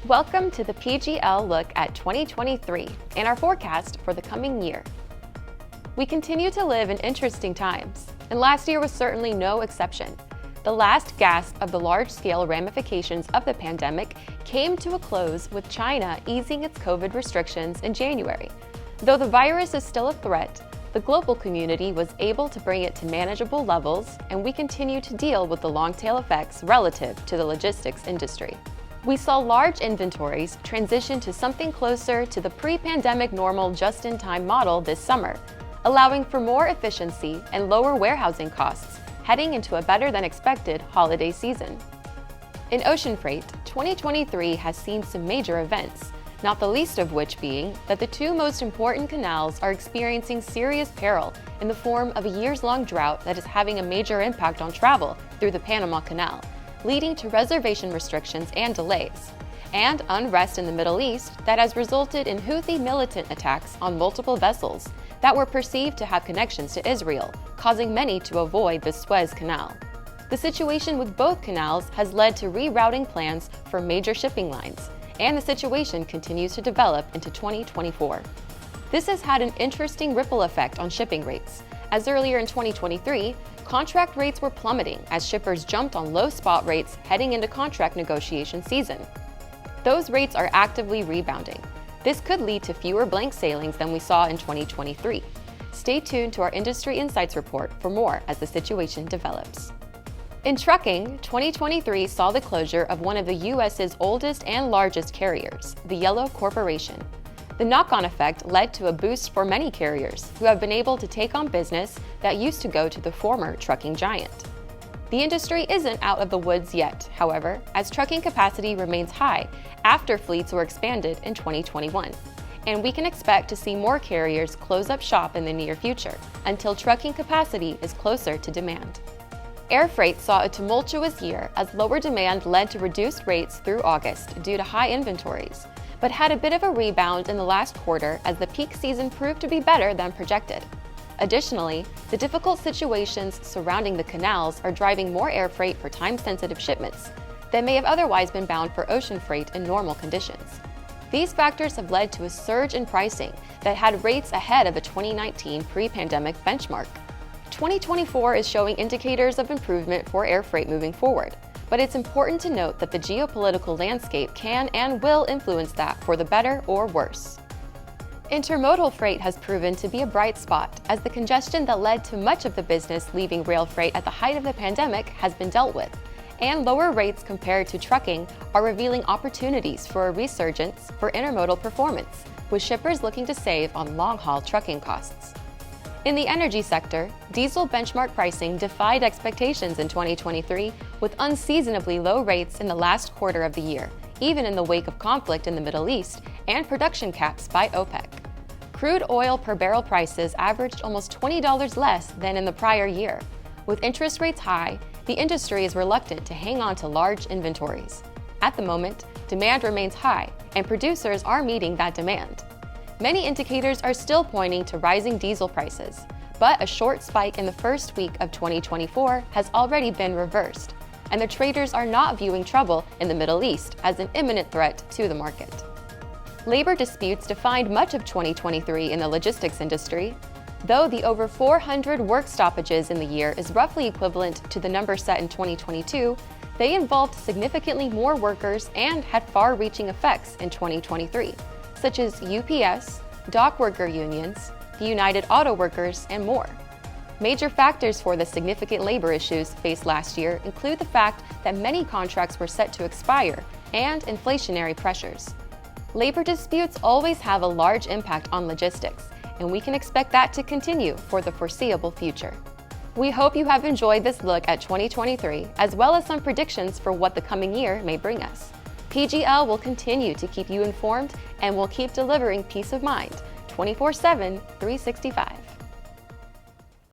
Welcome to the PGL look at 2023 and our forecast for the coming year. We continue to live in interesting times, and last year was certainly no exception. The last gasp of the large-scale ramifications of the pandemic came to a close with China easing its COVID restrictions in January. Though the virus is still a threat, the global community was able to bring it to manageable levels, and we continue to deal with the long-tail effects relative to the logistics industry. We saw large inventories transition to something closer to the pre-pandemic normal just-in-time model this summer, allowing for more efficiency and lower warehousing costs heading into a better-than-expected holiday season. In ocean freight, 2023 has seen some major events, not the least of which being that the two most important canals are experiencing serious peril in the form of a years-long drought that is having a major impact on travel through the Panama Canal, leading to reservation restrictions and delays, and unrest in the Middle East that has resulted in Houthi militant attacks on multiple vessels that were perceived to have connections to Isreal, causing many to avoid the Suez Canal. The situation with both canals has led to rerouting plans for major shipping lines, and the situation continues to develop into 2024. This has had an interesting ripple effect on shipping rates, as earlier in 2023, contract rates were plummeting as shippers jumped on low spot rates heading into contract negotiation season. Those rates are actively rebounding. This could lead to fewer blank sailings than we saw in 2023. Stay tuned to our Industry Insights report for more as the situation develops. In trucking, 2023 saw the closure of one of the U.S.'s oldest and largest carriers, the Yellow Corporation. The knock-on effect led to a boost for many carriers who have been able to take on business that used to go to the former trucking giant. The industry isn't out of the woods yet, however, as trucking capacity remains high after fleets were expanded in 2021. And we can expect to see more carriers close up shop in the near future until trucking capacity is closer to demand. Air freight saw a tumultuous year as lower demand led to reduced rates through August due to high inventories, but had a bit of a rebound in the last quarter as the peak season proved to be better than projected. Additionally, the difficult situations surrounding the canals are driving more air freight for time-sensitive shipments that may have otherwise been bound for ocean freight in normal conditions. These factors have led to a surge in pricing that had rates ahead of the 2019 pre-pandemic benchmark. 2024 is showing indicators of improvement for air freight moving forward, but it's important to note that the geopolitical landscape can and will influence that for the better or worse. Intermodal freight has proven to be a bright spot as the congestion that led to much of the business leaving rail freight at the height of the pandemic has been dealt with, and lower rates compared to trucking are revealing opportunities for a resurgence for intermodal performance, with shippers looking to save on long-haul trucking costs. In the energy sector, diesel benchmark pricing defied expectations in 2023 with unseasonably low rates in the last quarter of the year, even in the wake of conflict in the Middle East and production caps by OPEC. Crude oil per barrel prices averaged almost $20 less than in the prior year. With interest rates high, the industry is reluctant to hang on to large inventories. At the moment, demand remains high, and producers are meeting that demand. Many indicators are still pointing to rising diesel prices, but a short spike in the first week of 2024 has already been reversed, and the traders are not viewing trouble in the Middle East as an imminent threat to the market. Labor disputes defined much of 2023 in the logistics industry. Though the over 400 work stoppages in the year is roughly equivalent to the number set in 2022, they involved significantly more workers and had far-reaching effects in 2023, such as UPS, dock worker unions, the United Auto Workers, and more. Major factors for the significant labor issues faced last year include the fact that many contracts were set to expire and inflationary pressures. Labor disputes always have a large impact on logistics, and we can expect that to continue for the foreseeable future. We hope you have enjoyed this look at 2023, as well as some predictions for what the coming year may bring us. PGL will continue to keep you informed and will keep delivering peace of mind 24/7, 365.